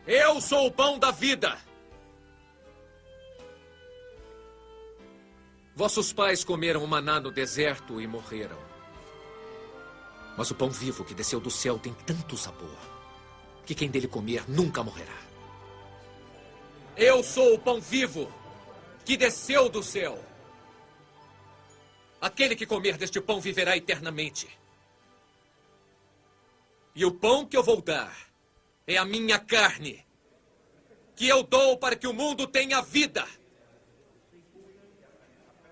Eu sou o pão da vida. Vossos pais comeram o maná no deserto e morreram. Mas o pão vivo que desceu do céu tem tanto sabor que quem dele comer nunca morrerá. Eu sou o pão vivo que desceu do céu. Aquele que comer deste pão viverá eternamente. E o pão que eu vou dar é a minha carne, que eu dou para que o mundo tenha vida.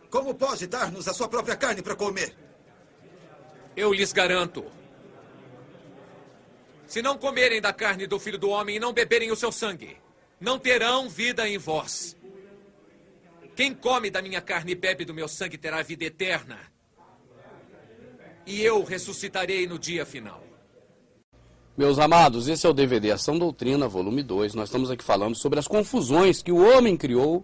Como pode dar-nos a sua própria carne para comer? Eu lhes garanto. Se não comerem da carne do Filho do Homem e não beberem o seu sangue, não terão vida em vós. Quem come da minha carne e bebe do meu sangue terá vida eterna. E eu ressuscitarei no dia final. Meus amados, esse é o DVD Ação Doutrina, volume 2. Nós estamos aqui falando sobre as confusões que o homem criou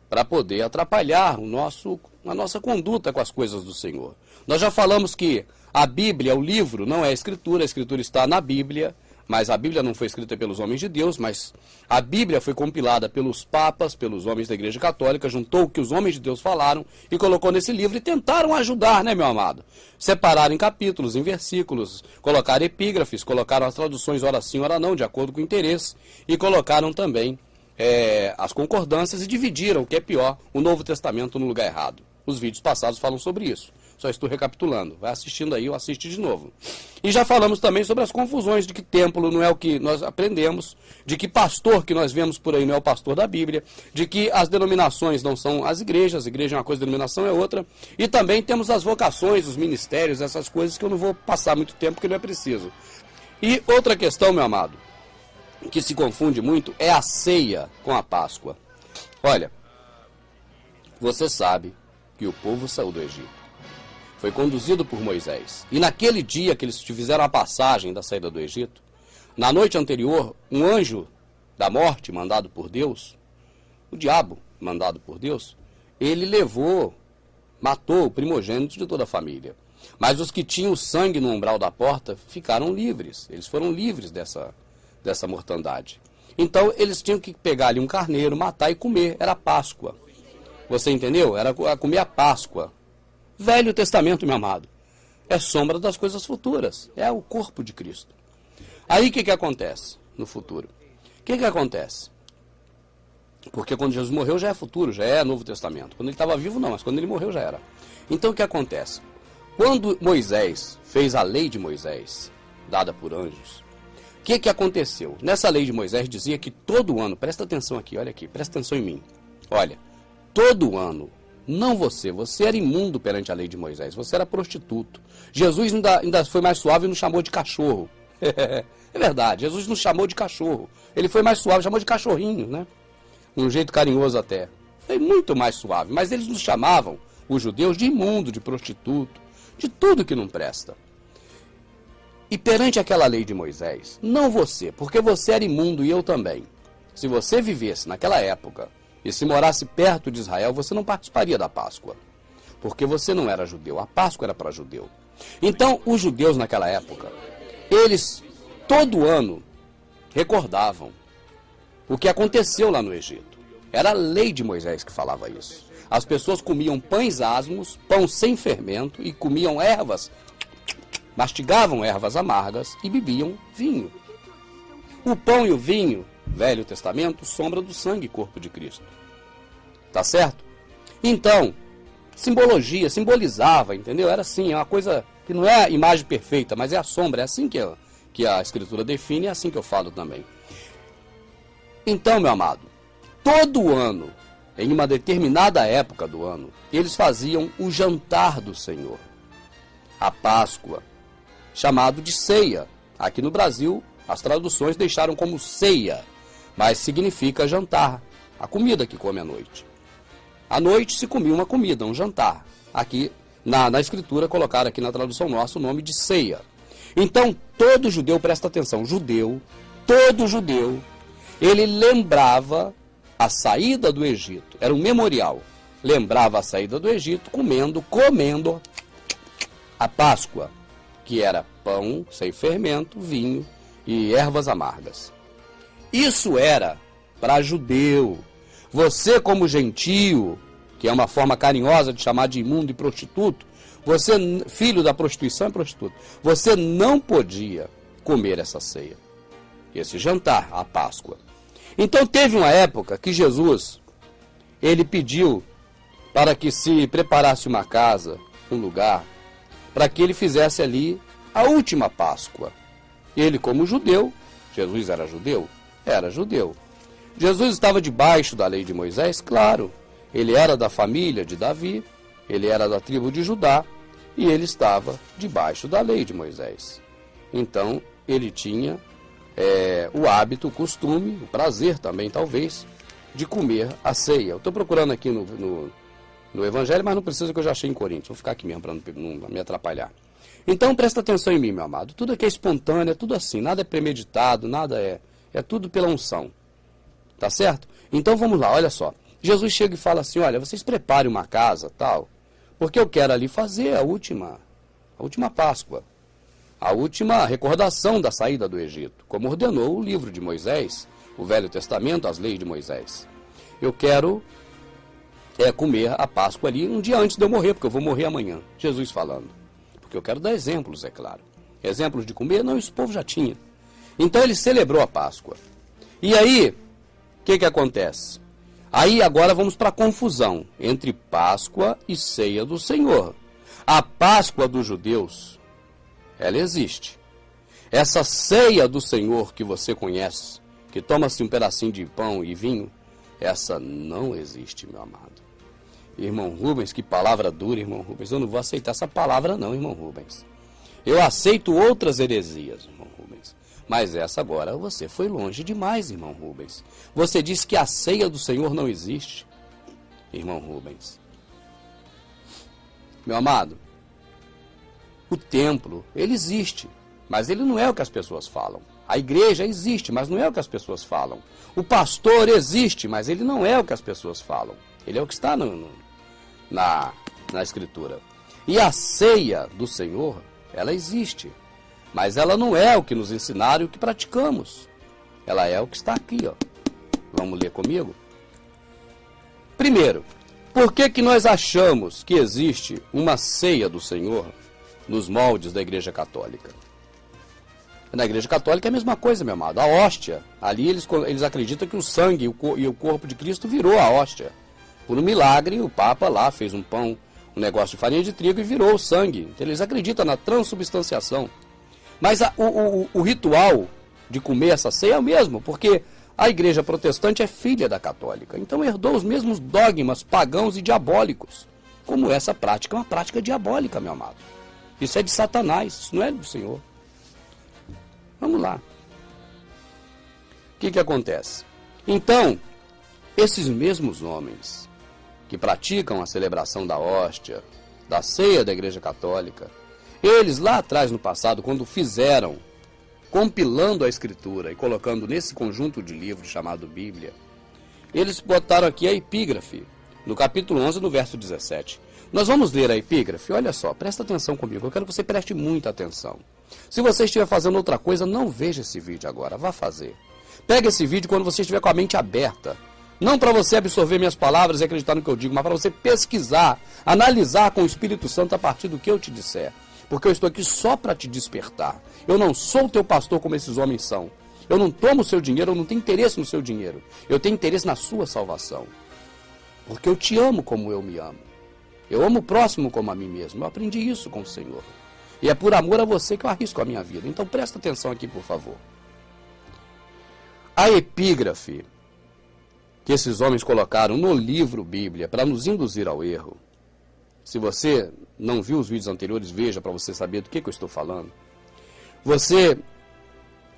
para poder atrapalhar a nossa conduta com as coisas do Senhor. Nós já falamos que a Bíblia, o livro, não é a Escritura está na Bíblia, mas a Bíblia não foi escrita pelos homens de Deus, mas a Bíblia foi compilada pelos papas, pelos homens da Igreja Católica, juntou o que os homens de Deus falaram e colocou nesse livro e tentaram ajudar, né, meu amado? Separaram em capítulos, em versículos, colocaram epígrafes, colocaram as traduções ora sim, ora não, de acordo com o interesse, e colocaram também as concordâncias e dividiram, o que é pior, o Novo Testamento no lugar errado. Os vídeos passados falam sobre isso. Só estou recapitulando. Vai assistindo aí ou assiste de novo. E já falamos também sobre as confusões de que templo não é o que nós aprendemos, de que pastor que nós vemos por aí não é o pastor da Bíblia, de que as denominações não são as igrejas, a igreja é uma coisa, a denominação é outra. E também temos as vocações, os ministérios, essas coisas que eu não vou passar muito tempo porque não é preciso. E outra questão, meu amado, que se confunde muito é a ceia com a Páscoa. Olha, você sabe que o povo saiu do Egito. Foi conduzido por Moisés. E naquele dia que eles fizeram a passagem da saída do Egito, na noite anterior, um anjo da morte, mandado por Deus, o diabo, mandado por Deus, ele matou o primogênito de toda a família. Mas os que tinham sangue no umbral da porta ficaram livres. Eles foram livres dessa mortandade. Então, eles tinham que pegar ali um carneiro, matar e comer. Era Páscoa. Você entendeu? Era comer a Páscoa. Velho Testamento, meu amado, é sombra das coisas futuras. É o corpo de Cristo. Aí o que acontece no futuro? O que acontece? Porque quando Jesus morreu já é futuro, já é Novo Testamento. Quando ele estava vivo não, mas quando ele morreu já era. Então o que acontece? Quando Moisés fez a lei de Moisés, dada por anjos, o que aconteceu? Nessa lei de Moisés dizia que todo ano, presta atenção aqui, olha aqui, presta atenção em mim. Olha, todo ano, não você era imundo perante a lei de Moisés, você era prostituto. Jesus ainda foi mais suave e nos chamou de cachorro. É verdade, Jesus nos chamou de cachorro. Ele foi mais suave, chamou de cachorrinho, né? Um jeito carinhoso até. Foi muito mais suave, mas eles nos chamavam, os judeus, de imundo, de prostituto, de tudo que não presta. E perante aquela lei de Moisés, não você, porque você era imundo e eu também. Se você vivesse naquela época e se morasse perto de Israel, você não participaria da Páscoa, porque você não era judeu. A Páscoa era para judeu. Então, os judeus naquela época, eles todo ano recordavam o que aconteceu lá no Egito. Era a lei de Moisés que falava isso. As pessoas comiam pães asmos, pão sem fermento e comiam ervas, mastigavam ervas amargas e bebiam vinho. O pão e o vinho, Velho Testamento, sombra do sangue e corpo de Cristo. Tá certo? Então, simbolizava, entendeu? Era assim, é uma coisa que não é a imagem perfeita, mas é a sombra, é assim que a Escritura define, é assim que eu falo também. Então, meu amado, todo ano, em uma determinada época do ano, eles faziam o jantar do Senhor, a Páscoa, chamado de ceia. Aqui no Brasil, as traduções deixaram como ceia, mas significa jantar, a comida que come à noite. À noite se comia uma comida, um jantar. Aqui, na Escritura, colocaram aqui na tradução nossa o nome de ceia. Então, todo judeu, presta atenção, todo judeu, ele lembrava a saída do Egito, era um memorial. Lembrava a saída do Egito comendo a Páscoa, que era pão sem fermento, vinho e ervas amargas. Isso era para judeu. Você, como gentio, que é uma forma carinhosa de chamar de imundo e prostituto, você, filho da prostituição e prostituto, você não podia comer essa ceia, esse jantar, a Páscoa. Então teve uma época que Jesus, ele pediu para que se preparasse uma casa, um lugar, para que ele fizesse ali a última Páscoa. Ele, como judeu, Jesus era judeu? Era judeu. Jesus estava debaixo da lei de Moisés? Claro. Ele era da família de Davi, ele era da tribo de Judá, e ele estava debaixo da lei de Moisés. Então, ele tinha o hábito, o costume, o prazer também, talvez, de comer a ceia. Eu estou procurando aqui no Evangelho, mas não precisa, que eu já achei em Coríntios. Vou ficar aqui mesmo para não me atrapalhar. Então, presta atenção em mim, meu amado. Tudo aqui é espontâneo, é tudo assim. Nada é premeditado, nada é tudo pela unção. Tá certo? Então, vamos lá, olha só. Jesus chega e fala assim, olha, vocês preparem uma casa, tal, porque eu quero ali fazer a última Páscoa, a última recordação da saída do Egito, como ordenou o livro de Moisés, o Velho Testamento, as leis de Moisés. Eu quero comer a Páscoa ali um dia antes de eu morrer, porque eu vou morrer amanhã. Jesus falando. Porque eu quero dar exemplos, é claro. Exemplos de comer, não, esse povo já tinha. Então ele celebrou a Páscoa. E aí, o que acontece? Aí agora vamos para a confusão entre Páscoa e ceia do Senhor. A Páscoa dos judeus, ela existe. Essa ceia do Senhor que você conhece, que toma-se um pedacinho de pão e vinho, essa não existe, meu amado. Irmão Rubens, que palavra dura, irmão Rubens. Eu não vou aceitar essa palavra não, irmão Rubens. Eu aceito outras heresias, irmão Rubens. Mas essa agora, você foi longe demais, irmão Rubens. Você disse que a ceia do Senhor não existe, irmão Rubens. Meu amado, o templo, ele existe, mas ele não é o que as pessoas falam. A igreja existe, mas não é o que as pessoas falam. O existe, mas ele não é o que as pessoas falam. Ele é o que está na Escritura. E a ceia do Senhor, ela existe, mas ela não é o que nos ensinaram e o que praticamos. Ela é o que está aqui, ó. Vamos ler comigo? Primeiro, por que nós achamos que existe uma ceia do Senhor nos moldes da Igreja Católica? Na Igreja Católica é a mesma coisa, meu amado. A hóstia, ali eles acreditam que o sangue e o corpo de Cristo virou a hóstia. Por um milagre, o Papa lá fez um pão, um negócio de farinha de trigo e virou o sangue. Então, eles acreditam na transubstanciação. Mas o ritual de comer essa ceia é o mesmo, porque a Igreja Protestante é filha da Católica. Então herdou os mesmos dogmas pagãos e diabólicos. Como essa prática é uma prática diabólica, meu amado. Isso é de Satanás, isso não é do Senhor. Vamos lá. O que acontece? Então, esses mesmos homens que praticam a celebração da hóstia, da ceia da Igreja Católica, eles lá atrás no passado, quando fizeram, compilando a Escritura e colocando nesse conjunto de livros chamado Bíblia, eles botaram aqui a epígrafe, no capítulo 11, no verso 17. Nós vamos ler a epígrafe, olha só, presta atenção comigo, eu quero que você preste muita atenção. Se você estiver fazendo outra coisa, não veja esse vídeo agora, vá fazer. Pega esse vídeo quando você estiver com a mente aberta. Não para você absorver minhas palavras e acreditar no que eu digo, mas para você pesquisar, analisar com o Espírito Santo a partir do que eu te disser. Porque eu estou aqui só para te despertar. Eu não sou teu pastor como esses homens são. Eu não tomo o seu dinheiro, eu não tenho interesse no seu dinheiro. Eu tenho interesse na sua salvação. Porque eu te amo como eu me amo. Eu amo o próximo como a mim mesmo. Eu aprendi isso com o Senhor. E é por amor a você que eu arrisco a minha vida. Então presta atenção aqui, por favor. A epígrafe que esses homens colocaram no livro Bíblia para nos induzir ao erro. Se você não viu os vídeos anteriores, veja para você saber do que eu estou falando. Você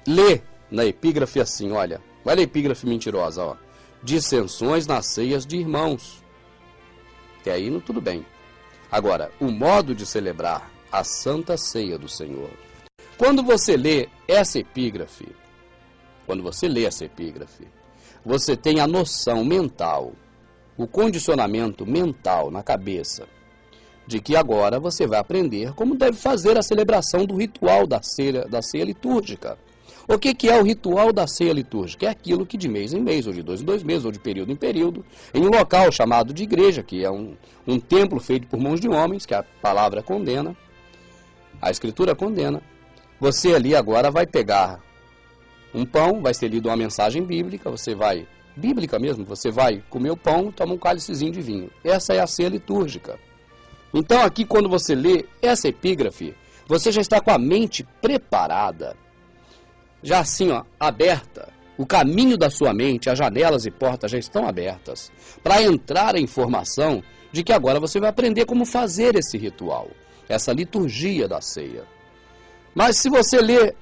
lê na epígrafe assim, olha a epígrafe mentirosa, ó. Dissensões nas ceias de irmãos. Até aí tudo bem. Agora, o modo de celebrar a Santa Ceia do Senhor. Quando você lê essa epígrafe, você tem a noção mental, o condicionamento mental na cabeça, de que agora você vai aprender como deve fazer a celebração do ritual da ceia litúrgica. O que é o ritual da ceia litúrgica? É aquilo que de mês em mês, ou de 2 em 2 meses, ou de período em período, em um local chamado de igreja, que é um templo feito por mãos de homens, que a palavra condena, a Escritura condena. Você ali agora vai pegar um pão, vai ser lido uma mensagem bíblica, bíblica mesmo, você vai comer o pão, toma um cálicezinho de vinho. Essa é a ceia litúrgica. Então aqui quando você lê essa epígrafe, você já está com a mente preparada, já assim, ó, aberta. O caminho da sua mente, as janelas e portas já estão abertas para entrar a informação de que agora você vai aprender como fazer esse ritual, essa liturgia da ceia. Mas se você ler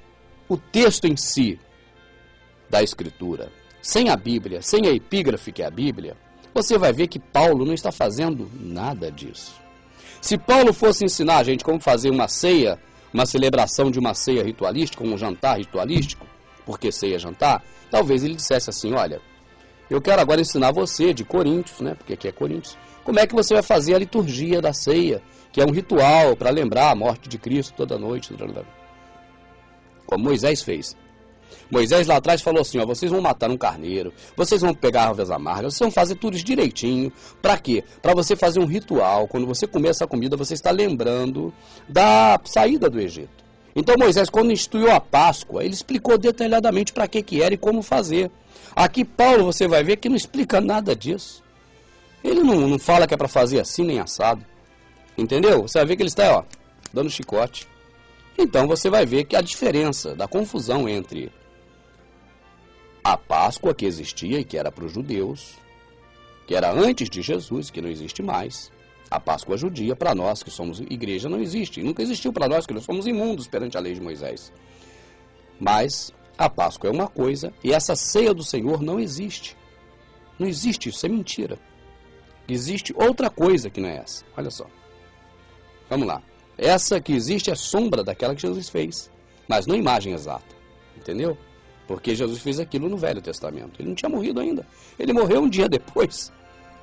o texto em si da Escritura, sem a Bíblia, sem a epígrafe que é a Bíblia, você vai ver que Paulo não está fazendo nada disso. Se Paulo fosse ensinar a gente como fazer uma ceia, uma celebração de uma ceia ritualística, um jantar ritualístico, porque ceia é jantar, talvez ele dissesse assim, olha, eu quero agora ensinar você de Coríntios, né, porque aqui é Coríntios, como é que você vai fazer a liturgia da ceia, que é um ritual para lembrar a morte de Cristo toda noite, como Moisés fez. Moisés lá atrás falou assim, ó, vocês vão matar um carneiro, vocês vão pegar ervas amargas, vocês vão fazer tudo isso direitinho. Para quê? Para você fazer um ritual. Quando você comer essa comida, você está lembrando da saída do Egito. Então Moisés, quando instituiu a Páscoa, ele explicou detalhadamente para que era e como fazer. Aqui Paulo, você vai ver que não explica nada disso. Ele não fala que é para fazer assim nem assado. Entendeu? Você vai ver que ele está, ó, dando chicote. Então você vai ver que a diferença da confusão entre a Páscoa que existia e que era para os judeus, que era antes de Jesus, que não existe mais. A Páscoa judia, para nós que somos igreja, não existe. Nunca existiu para nós, que nós somos imundos perante a lei de Moisés. Mas a Páscoa é uma coisa e essa ceia do Senhor não existe. Não existe, isso é mentira. Existe outra coisa que não é essa. Olha só. Vamos lá. Essa que existe é sombra daquela que Jesus fez, mas não imagem exata. Entendeu? Porque Jesus fez aquilo no Velho Testamento. Ele não tinha morrido ainda. Ele morreu um dia depois.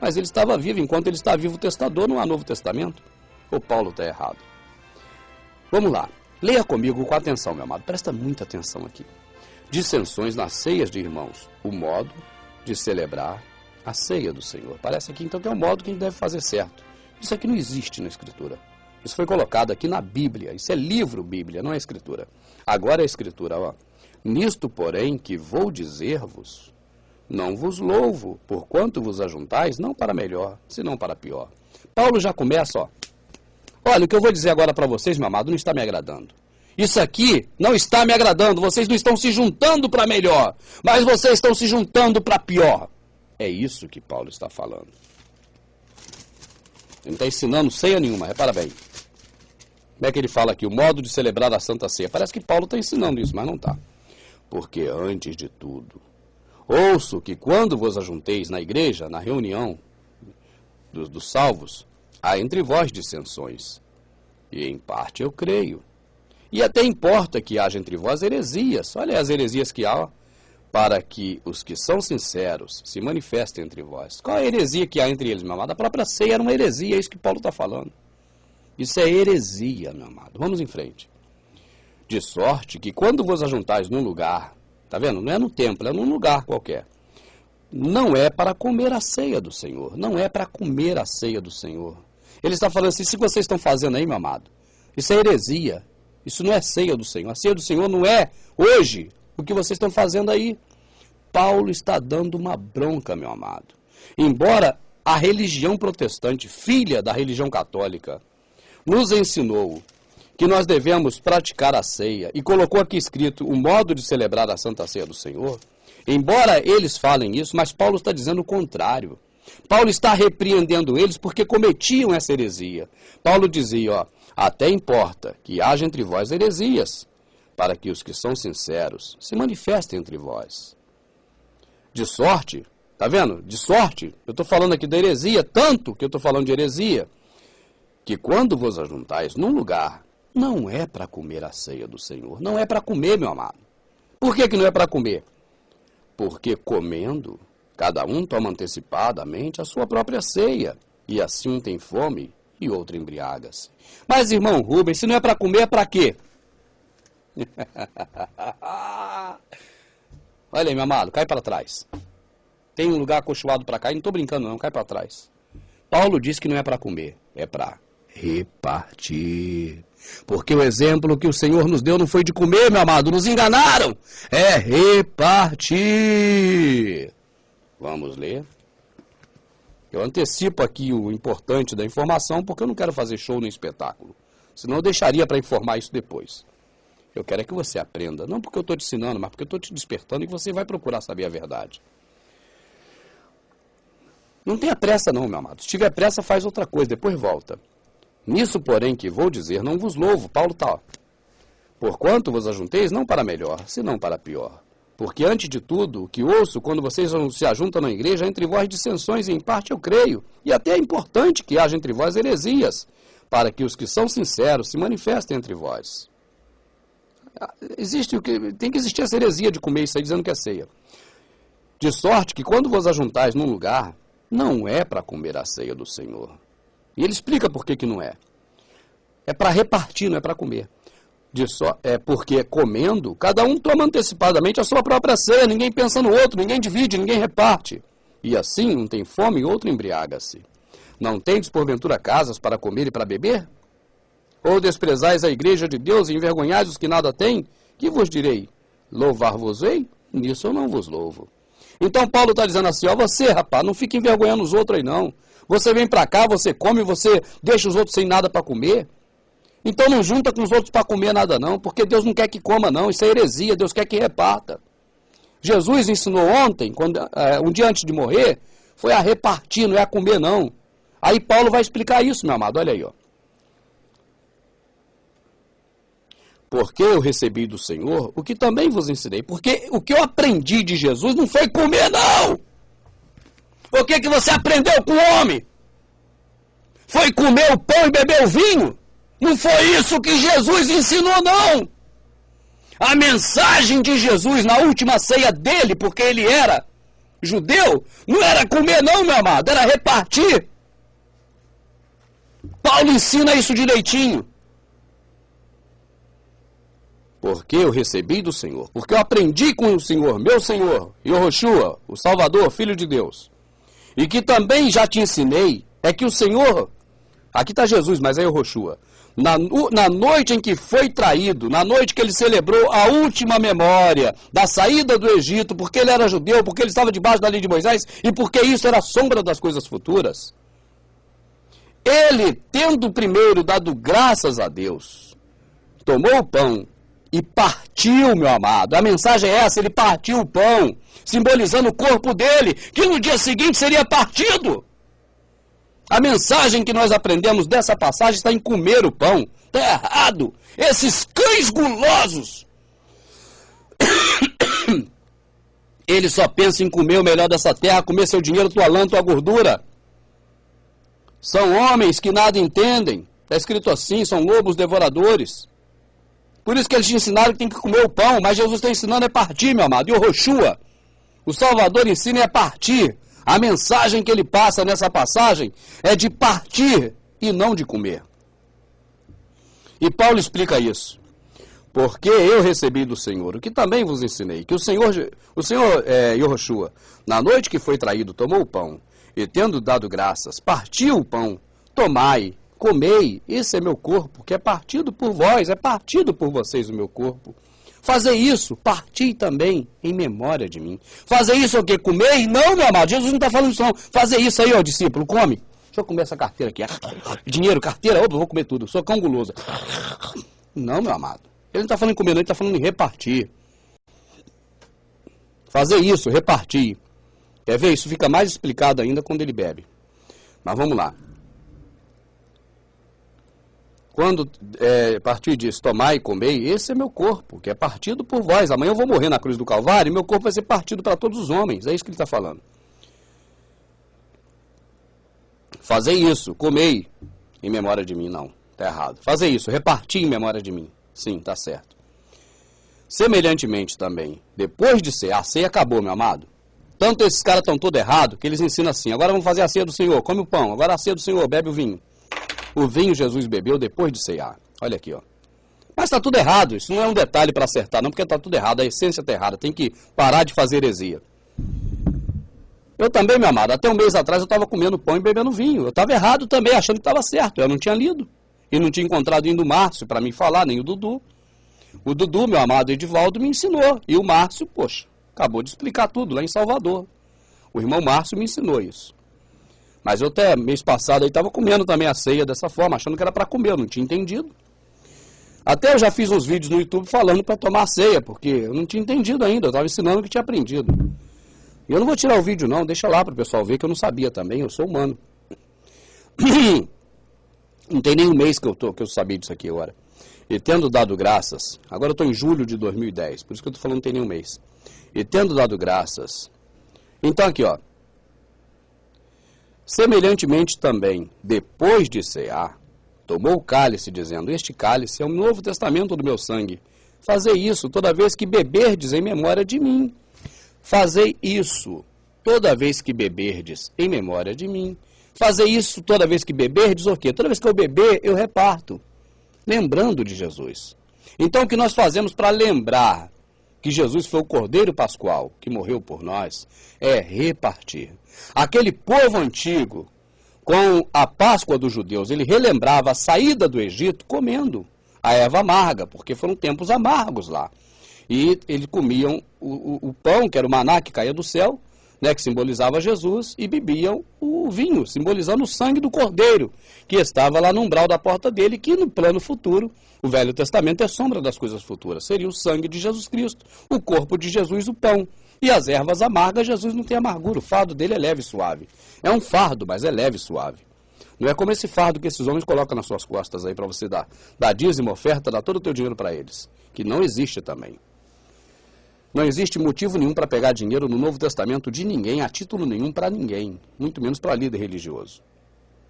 Mas ele estava vivo. Enquanto ele está vivo, o testador não há Novo Testamento. O Paulo está errado. Vamos lá. Leia comigo com atenção, meu amado. Presta muita atenção aqui. Dissensões nas ceias de irmãos. O modo de celebrar a ceia do Senhor. Parece aqui, então, que é o modo que a gente deve fazer certo. Isso aqui não existe na Escritura. Isso foi colocado aqui na Bíblia. Isso é livro Bíblia, não é Escritura. Agora é a Escritura, ó. Nisto, porém, que vou dizer-vos, não vos louvo, porquanto vos ajuntais, não para melhor, senão para pior. Paulo já começa, ó. Olha, o que eu vou dizer agora para vocês, meu amado, não está me agradando. Isso aqui não está me agradando. Vocês não estão se juntando para melhor, mas vocês estão se juntando para pior. É isso que Paulo está falando. Ele não está ensinando ceia nenhuma, repara bem. Como é que ele fala aqui? O modo de celebrar a Santa Ceia. Parece que Paulo está ensinando isso, mas não está. Porque antes de tudo, ouço que quando vos ajunteis na igreja, na reunião dos salvos, há entre vós dissensões. E em parte eu creio. E até importa que haja entre vós heresias. Olha as heresias que há, para que os que são sinceros se manifestem entre vós. Qual a heresia que há entre eles, meu amado? A própria ceia era uma heresia, é isso que Paulo está falando. Isso é heresia, meu amado. Vamos em frente. De sorte que quando vos ajuntais num lugar, tá vendo? Não é no templo, é num lugar qualquer. Não é para comer a ceia do Senhor. Não é para comer a ceia do Senhor. Ele está falando assim, se vocês estão fazendo aí, meu amado, isso é heresia. Isso não é ceia do Senhor. A ceia do Senhor não é hoje o que vocês estão fazendo aí. Paulo está dando uma bronca, meu amado. Embora a religião protestante, filha da religião católica, nos ensinou que nós devemos praticar a ceia e colocou aqui escrito o modo de celebrar a Santa Ceia do Senhor, embora eles falem isso, mas Paulo está dizendo o contrário. Paulo está repreendendo eles porque cometiam essa heresia. Paulo dizia, ó, até importa que haja entre vós heresias, para que os que são sinceros se manifestem entre vós. De sorte, tá vendo? De sorte, eu estou falando aqui da heresia, tanto que eu estou falando de heresia, que quando vos ajuntais num lugar, não é para comer a ceia do Senhor. Não é para comer, meu amado. Por que não é para comer? Porque comendo, cada um toma antecipadamente a sua própria ceia, e assim um tem fome e outro embriaga-se. Mas, irmão Rubens, se não é para comer, é para quê? Olha aí, meu amado, cai para trás. Tem um lugar acolchoado para cá, e não estou brincando não, cai para trás. Paulo diz que não é para comer, é para repartir. Porque o exemplo que o Senhor nos deu não foi de comer, meu amado, nos enganaram. É repartir. Vamos ler. Eu antecipo aqui o importante da informação, porque eu não quero fazer show no espetáculo. Senão eu deixaria para informar isso depois. Eu quero é que você aprenda, não porque eu estou te ensinando, mas porque eu estou te despertando e você vai procurar saber a verdade. Não tenha pressa não, meu amado. Se tiver pressa, faz outra coisa, depois volta. Nisso, porém, que vou dizer, não vos louvo. Paulo está. Porquanto vos ajunteis, não para melhor, senão para pior. Porque, antes de tudo, o que ouço quando vocês se ajuntam na igreja, é entre vós dissensões, e em parte eu creio. E até é importante que haja entre vós heresias, para que os que são sinceros se manifestem entre vós. Tem que existir essa heresia de comer isso aí, dizendo que é ceia. De sorte que, quando vos ajuntais num lugar, não é para comer a ceia do Senhor. E ele explica por que não é. É para repartir, não é para comer. É porque comendo, cada um toma antecipadamente a sua própria ceia, ninguém pensa no outro, ninguém divide, ninguém reparte. E assim, um tem fome e outro embriaga-se. Não tendes porventura casas para comer e para beber? Ou desprezais a igreja de Deus e envergonhais os que nada têm? Que vos direi? Louvar-vos-ei? Nisso eu não vos louvo. Então Paulo está dizendo assim, ó, você, rapaz, não fique envergonhando os outros aí não. Você vem para cá, você come, você deixa os outros sem nada para comer. Então não junta com os outros para comer nada não, porque Deus não quer que coma não, isso é heresia, Deus quer que reparta. Jesus ensinou ontem, um dia antes de morrer, foi a repartir, não é a comer não. Aí Paulo vai explicar isso, meu amado, olha aí, ó. Porque eu recebi do Senhor o que também vos ensinei. Porque o que eu aprendi de Jesus não foi comer, não. O que você aprendeu com o homem? Foi comer o pão e beber o vinho? Não foi isso que Jesus ensinou, não. A mensagem de Jesus na última ceia dele, porque ele era judeu, não era comer, não, meu amado, era repartir. Paulo ensina isso direitinho. Porque eu recebi do Senhor, porque eu aprendi com o Senhor, meu Senhor, Yahushua, o Salvador, Filho de Deus, e que também já te ensinei, é que o Senhor, aqui está Jesus, mas é Yahushua, na noite em que foi traído, na noite que ele celebrou a última memória da saída do Egito, porque ele era judeu, porque ele estava debaixo da lei de Moisés, e porque isso era sombra das coisas futuras, ele, tendo primeiro dado graças a Deus, tomou o pão, e partiu, meu amado. A mensagem é essa, ele partiu o pão, simbolizando o corpo dele, que no dia seguinte seria partido. A mensagem que nós aprendemos dessa passagem está em comer o pão. Está errado. Esses cães gulosos, eles só pensam em comer o melhor dessa terra, comer seu dinheiro, tua lã, tua gordura. São homens que nada entendem. Está escrito assim, são lobos devoradores. Por isso que eles te ensinaram que tem que comer o pão, mas Jesus está ensinando é partir, meu amado. E o Yahushua, o Salvador, ensina é partir. A mensagem que ele passa nessa passagem é de partir e não de comer. E Paulo explica isso. Porque eu recebi do Senhor, o que também vos ensinei, que o Senhor Yahushua, na noite que foi traído, tomou o pão, e tendo dado graças, partiu o pão, tomai, comei, esse é meu corpo, que é partido por vós, é partido por vocês o meu corpo. Fazer isso, partir também em memória de mim. Fazer isso é o quê? Comer? Não, meu amado, Jesus não está falando isso não. Fazer isso aí, ó, discípulo, come. Deixa eu comer essa carteira aqui. Dinheiro, carteira, opa, vou comer tudo. Sou cão guloso. Não, meu amado. Ele não está falando em comer, não, ele está falando em repartir. Fazer isso, repartir. Quer ver? Isso fica mais explicado ainda quando ele bebe. Mas vamos lá. Quando partiu e disse, tomai e comei, esse é meu corpo, que é partido por vós. Amanhã eu vou morrer na cruz do Calvário e meu corpo vai ser partido para todos os homens. É isso que ele está falando. Fazer isso, comei em memória de mim, não. Está errado. Fazer isso, repartir em memória de mim. Sim, está certo. Semelhantemente também, depois de cear, a ceia acabou, meu amado. Tanto esses caras estão todos errados que eles ensinam assim, agora vamos fazer a ceia do Senhor, come o pão, agora a ceia do Senhor, bebe o vinho. O vinho Jesus bebeu depois de cear. Olha aqui, ó. Mas está tudo errado, isso não é um detalhe para acertar, não, porque está tudo errado, a essência está errada, tem que parar de fazer heresia. Eu também, meu amado, até um mês atrás eu estava comendo pão e bebendo vinho. Eu estava errado também, achando que estava certo. Eu não tinha lido. E não tinha encontrado ainda o Márcio para me falar, nem o Dudu. O Dudu, meu amado Edivaldo, me ensinou. E o Márcio, poxa, acabou de explicar tudo lá em Salvador. O irmão Márcio me ensinou isso. Mas eu até mês passado aí estava comendo também a ceia dessa forma, achando que era para comer, eu não tinha entendido. Até eu já fiz uns vídeos no YouTube falando para tomar a ceia, porque eu não tinha entendido ainda, eu estava ensinando o que tinha aprendido. E eu não vou tirar o vídeo não, deixa lá para o pessoal ver que eu não sabia também, eu sou humano. Não tem nem um mês que eu sabia disso aqui agora. E tendo dado graças, agora eu estou em julho de 2010, por isso que eu estou falando não tem nem um mês. E tendo dado graças, então aqui ó, semelhantemente também, depois de cear, tomou o cálice dizendo, este cálice é o novo testamento do meu sangue. Fazei isso toda vez que beberdes em memória de mim. Fazei isso toda vez que beberdes em memória de mim. Fazei isso toda vez que beberdes o quê? Toda vez que eu beber, eu reparto. Lembrando de Jesus. Então o que nós fazemos para lembrar que Jesus foi o Cordeiro Pascual que morreu por nós, é repartir. Aquele povo antigo, com a Páscoa dos judeus, ele relembrava a saída do Egito comendo a erva amarga, porque foram tempos amargos lá. E eles comiam o pão, que era o maná que caía do céu, né, que simbolizava Jesus, e bebiam o vinho, simbolizando o sangue do Cordeiro, que estava lá no umbral da porta dele, que no plano futuro, o Velho Testamento é sombra das coisas futuras, seria o sangue de Jesus Cristo, o corpo de Jesus, o pão. E as ervas amargas, Jesus não tem amargura, o fardo dele é leve e suave. É um fardo, mas é leve e suave. Não é como esse fardo que esses homens colocam nas suas costas aí para você dar dízimo, oferta, dar todo o teu dinheiro para eles, que não existe também. Não existe motivo nenhum para pegar dinheiro no Novo Testamento de ninguém, a título nenhum para ninguém, muito menos para líder religioso.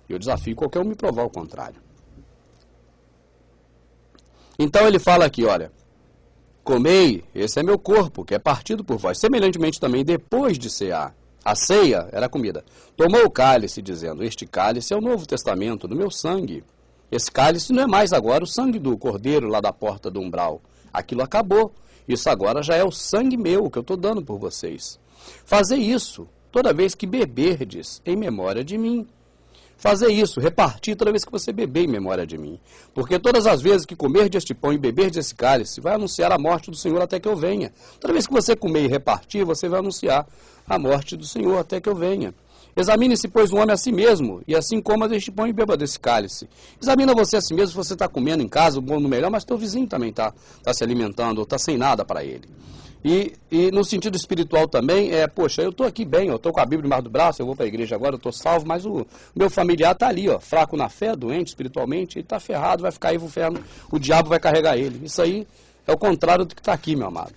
Eu desafio qualquer um me provar o contrário. Então ele fala aqui, olha, comei, esse é meu corpo, que é partido por vós. Semelhantemente também, depois de cear, a ceia era a comida. Tomou o cálice, dizendo, este cálice é o Novo Testamento do meu sangue. Esse cálice não é mais agora o sangue do cordeiro lá da porta do umbral. Aquilo acabou. Isso agora já é o sangue meu que eu estou dando por vocês. Fazei isso toda vez que beberdes em memória de mim. Fazer isso, repartir toda vez que você beber em memória de mim. Porque todas as vezes que comerdes este pão e beberdes esse cálice, vai anunciar a morte do Senhor até que eu venha. Toda vez que você comer e repartir, você vai anunciar a morte do Senhor até que eu venha. Examine-se, pois, o homem a si mesmo, e assim coma deste pão e beba desse cálice. Examina você a si mesmo, se você está comendo em casa, o bom no melhor, mas teu vizinho também está se alimentando, ou está sem nada para ele. E no sentido espiritual também, poxa, eu estou aqui bem, eu estou com a Bíblia embaixo do braço, eu vou para a igreja agora, eu estou salvo, mas o meu familiar está ali, ó, fraco na fé, doente espiritualmente, ele está ferrado, vai ficar aí no inferno, o diabo vai carregar ele. Isso aí é o contrário do que está aqui, meu amado.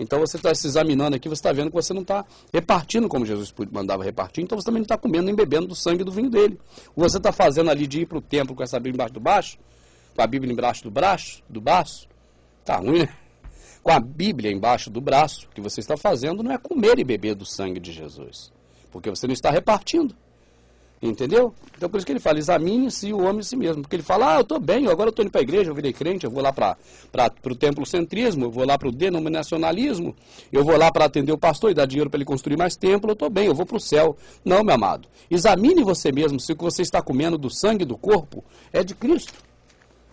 Então você está se examinando aqui, você está vendo que você não está repartindo como Jesus mandava repartir, então você também não está comendo nem bebendo do sangue do vinho dele. O que você está fazendo ali de ir para o templo com essa Bíblia embaixo do baixo, com a Bíblia embaixo do braço, está ruim, né? Com a Bíblia embaixo do braço, o que você está fazendo não é comer e beber do sangue de Jesus, porque você não está repartindo. Entendeu? Então por isso que ele fala, examine-se o homem em si mesmo. Porque ele fala, eu estou bem, agora eu estou indo para a igreja, eu virei crente, eu vou lá para o templocentrismo, eu vou lá para o denominacionalismo, eu vou lá para atender o pastor e dar dinheiro para ele construir mais templo, eu estou bem, eu vou para o céu. Não, meu amado. Examine você mesmo se o que você está comendo do sangue do corpo é de Cristo.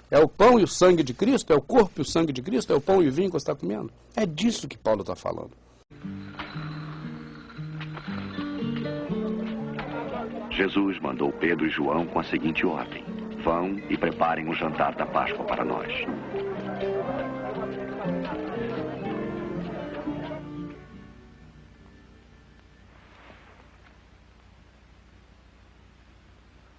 É o pão e o sangue de Cristo? É o corpo e o sangue de Cristo? É o pão e o vinho que você está comendo? É disso que Paulo está falando. Jesus mandou Pedro e João com a seguinte ordem: vão e preparem o jantar da Páscoa para nós.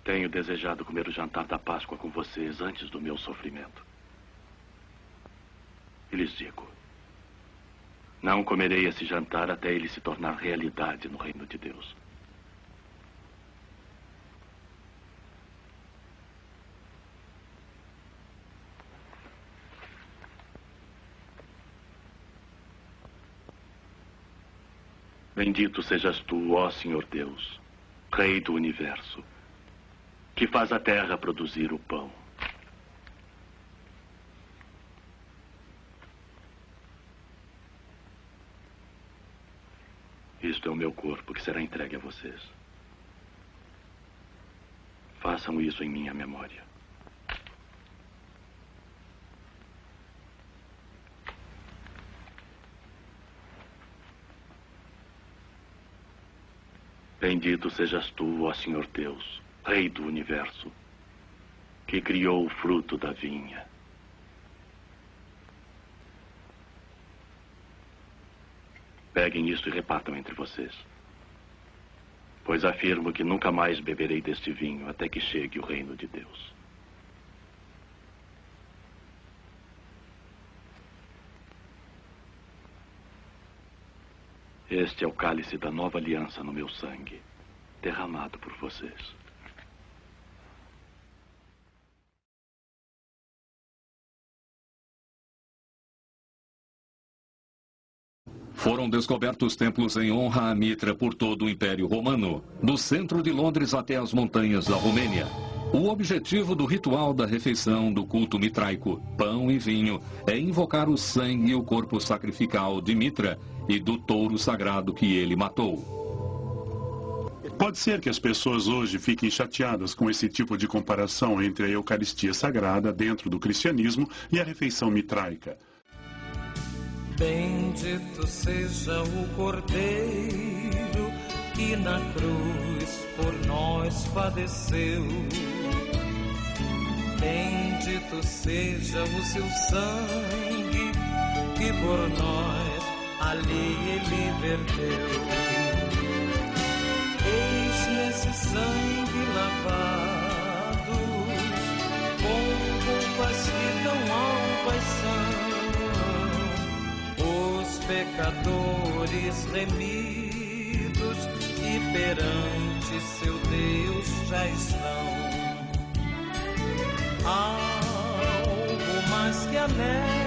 Tenho desejado comer o jantar da Páscoa com vocês antes do meu sofrimento. E lhes digo, não comerei esse jantar até ele se tornar realidade no reino de Deus. Bendito sejas tu, ó Senhor Deus, Rei do Universo, que faz a terra produzir o pão. Isto é o meu corpo que será entregue a vocês. Façam isso em minha memória. Bendito sejas tu, ó Senhor Deus, Rei do Universo, que criou o fruto da vinha. Peguem isso e repartam entre vocês. Pois afirmo que nunca mais beberei deste vinho até que chegue o reino de Deus. Este é o cálice da nova aliança no meu sangue, derramado por vocês. Foram descobertos templos em honra a Mitra por todo o Império Romano, do centro de Londres até as montanhas da Romênia. O objetivo do ritual da refeição do culto mitraico, pão e vinho, é invocar o sangue e o corpo sacrificial de Mitra e do touro sagrado que ele matou. Pode ser que as pessoas hoje fiquem chateadas com esse tipo de comparação entre a Eucaristia Sagrada dentro do cristianismo e a refeição mitraica. Bendito seja o Cordeiro que na cruz por nós padeceu. Bendito seja o seu sangue que por nós ali ele verteu. Eis nesse sangue lavados, com roupas que dão compaixão, os pecadores remidos e perante seu Deus já estão. Algo mais que a neve